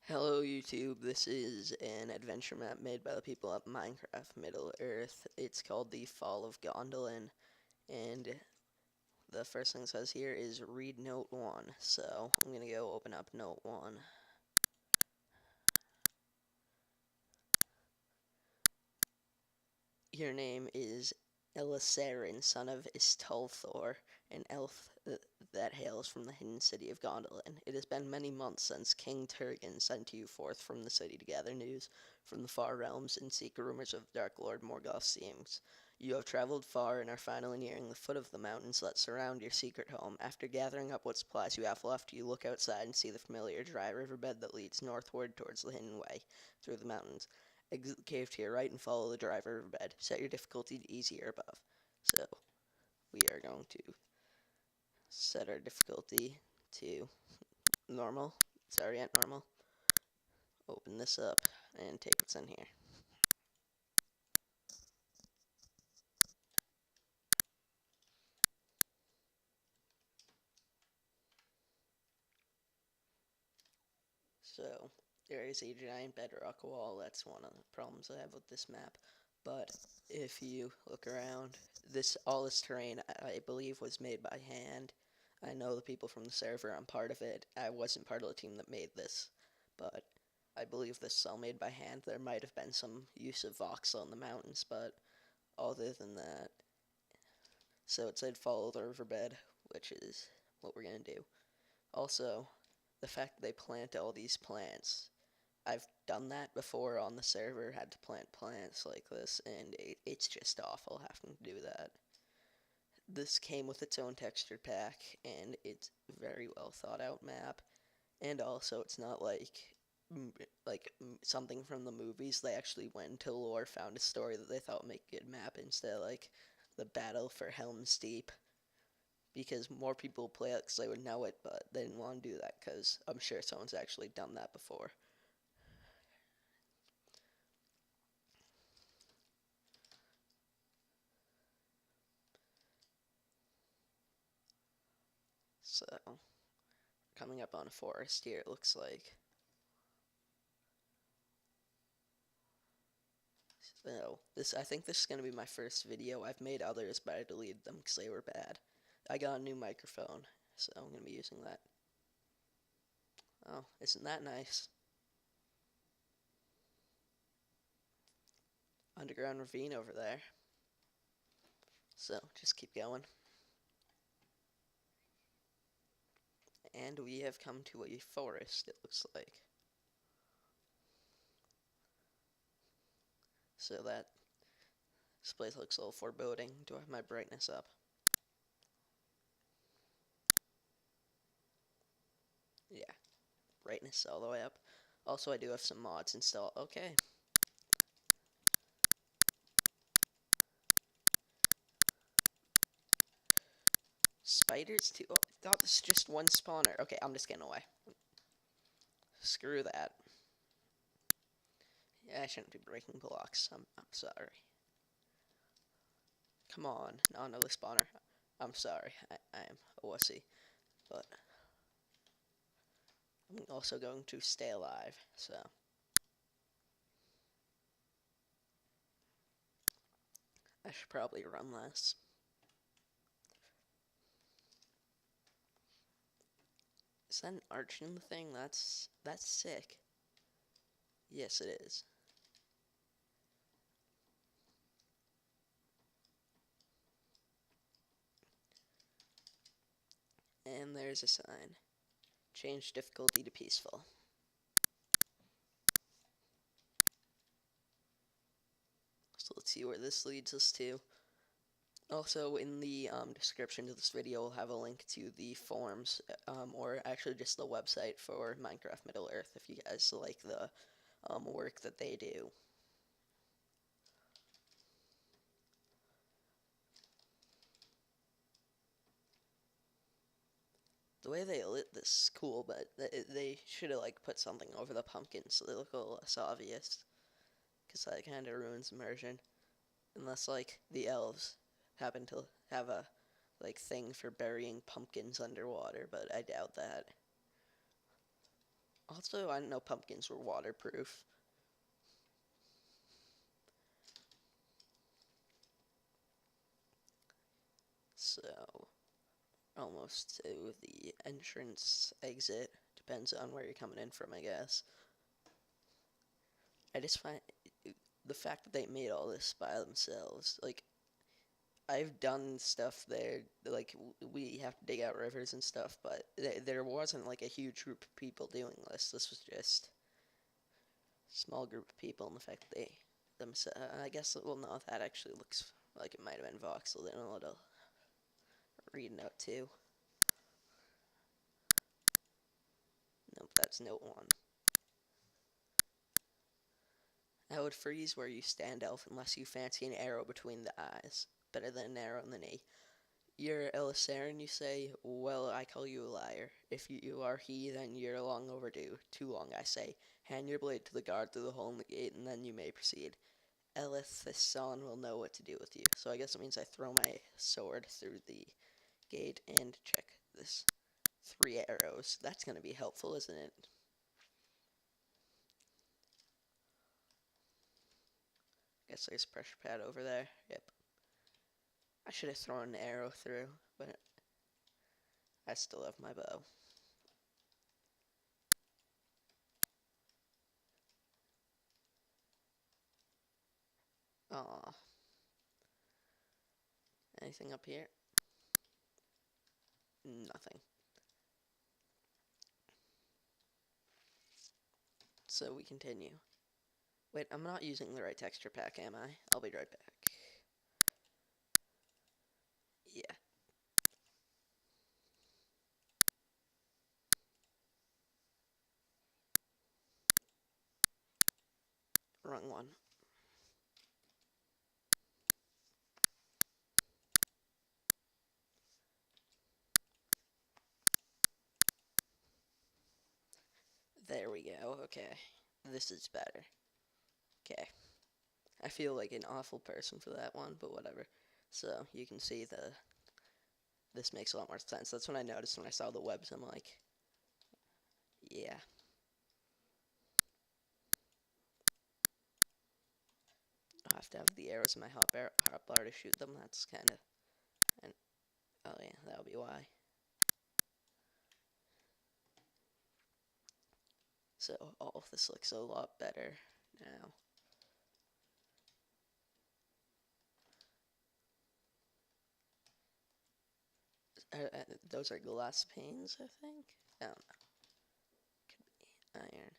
Hello YouTube, this is an adventure map made by the people at Minecraft Middle Earth. It's called the Fall of Gondolin, and the first thing it says here is read note 1. So I'm gonna go open up note 1. Your name is Elisarin, son of Istolthor, an elf that hails from the hidden city of Gondolin. It has been many months since King Turgon sent you forth from the city to gather news from the far realms and seek rumors of Dark Lord Morgoth's schemes. You have traveled far and are finally nearing the foot of the mountains that surround your secret home. After gathering up what supplies you have left, you look outside and see the familiar dry riverbed that leads northward towards the hidden way through the mountains. Exit the cave to your right and follow the dry riverbed. Set your difficulty to easy or above. So we are going to set our difficulty to normal. It's already at normal. Open this up and take what's in here. So there is a giant bedrock wall. That's one of the problems I have with this map. But if you look around, all this terrain I believe was made by hand. I know the people from the server. I'm part of it. I wasn't part of the team that made this, but I believe this is all made by hand. There might have been some use of voxel in the mountains, but other than that, so it said follow the riverbed, which is what we're gonna do. Also, the fact that they plant all these plants, I've done that before on the server, had to plant plants like this, and it's just awful having to do that. This came with its own texture pack, and it's a very well thought out map, and also it's not something from the movies. They actually went into lore, found a story that they thought would make a good map instead of like the battle for Helm's Deep, because more people play it because they would know it, but they didn't want to do that because I'm sure someone's actually done that before. So, coming up on a forest here, it looks like. So, I think this is going to be my first video. I've made others, but I deleted them because they were bad. I got a new microphone, so I'm going to be using that. Oh, isn't that nice? Underground ravine over there. So, just keep going. And we have come to a forest, it looks like. So this place looks a little foreboding. Do I have my brightness up? Yeah, brightness all the way up. Also, I do have some mods installed. Okay. Spiders too? Oh, I thought this was just one spawner. Okay, I'm just getting away. Screw that. Yeah, I shouldn't be breaking blocks. I'm sorry. Come on, not another spawner. I'm sorry. I am a wussy. But I'm also going to stay alive, so. I should probably run less. Is that an arch in the thing? That's sick. Yes, it is. And there's a sign. Change difficulty to peaceful. So let's see where this leads us to. Also, in the description to this video, we'll have a link to the forums, or actually just the website for Minecraft Middle Earth if you guys like the work that they do. The way they lit this is cool, but they should have like put something over the pumpkins so they look a little less obvious, because that kind of ruins immersion. Unless like the elves happen to have a like thing for burying pumpkins underwater, but I doubt that. Also, I didn't know pumpkins were waterproof. So, almost to the entrance exit. Depends on where you're coming in from, I guess. I just find the fact that they made all this by themselves. Like, I've done stuff there, like, we have to dig out rivers and stuff, but there wasn't, like, a huge group of people doing this. This was just a small group of people, and the fact that I guess, well, no, that actually looks like it might have been voxel. Then a little read note, too. Nope, that's note 1. I would freeze where you stand, elf, unless you fancy an arrow between the eyes. Better than an arrow in the knee. You're Elisarin, you say? Well, I call you a liar. If you are he, then you're long overdue. Too long, I say. Hand your blade to the guard through the hole in the gate, and then you may proceed. Elithason will know what to do with you. So I guess it means I throw my sword through the gate and check this. 3 arrows. That's going to be helpful, isn't it? Guess there's a pressure pad over there. Yep. I should have thrown an arrow through, but I still have my bow. Aw. Anything up here? Nothing. So we continue. Wait, I'm not using the right texture pack, am I? I'll be right back. Yeah. Wrong one. There we go. Okay. This is better. Okay. I feel like an awful person for that one, but whatever. So you can see this makes a lot more sense. That's when I noticed when I saw the webs. I'm like, yeah. I have to have the arrows in my hotbar to shoot them. That's kind of, and oh yeah, that'll be why. So all of this looks a lot better now. Those are glass panes, I think. I don't know. Could be iron.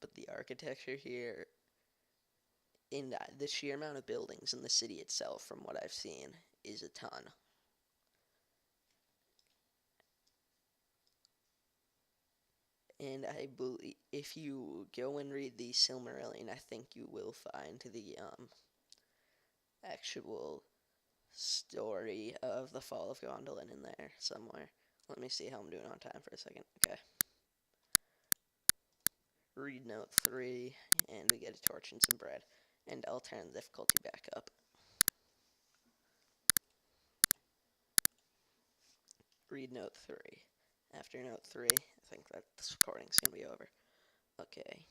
But the architecture here, in the sheer amount of buildings in the city itself, from what I've seen, is a ton. And I believe if you go and read the Silmarillion, I think you will find the actual story of the fall of Gondolin in there somewhere. Let me see how I'm doing on time for a second. Okay. Read note 3, and we get a torch and some bread. And I'll turn the difficulty back up. Read note 3. After note 3, I think that this recording's gonna be over. Okay.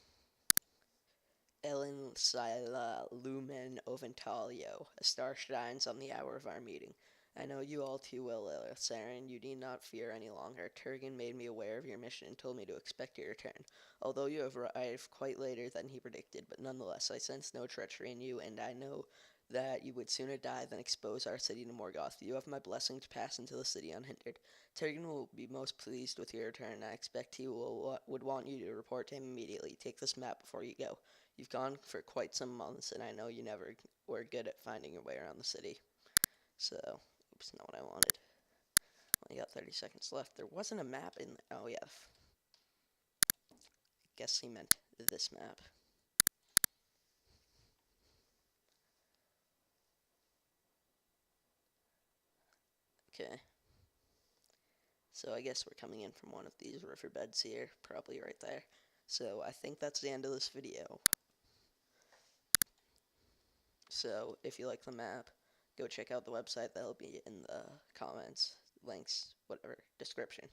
Ellen Sila Lumen Oventalio. A star shines on the hour of our meeting. I know you all too well, Saren. You need not fear any longer. Turgan made me aware of your mission and told me to expect your return. Although you have arrived quite later than he predicted, but nonetheless, I sense no treachery in you, and I know that you would sooner die than expose our city to Morgoth. You have my blessing to pass into the city unhindered. Turgan will be most pleased with your return. I expect he would want you to report to him immediately. Take this map before you go. You've gone for quite some months, and I know you never were good at finding your way around the city. So, oops, not what I wanted. Only got 30 seconds left. There wasn't a map in there. Oh, yeah. Guess he meant this map. Okay. So I guess we're coming in from one of these riverbeds here. Probably right there. So I think that's the end of this video. So if you like the map, go check out the website. That'll be in the comments, links, whatever, description.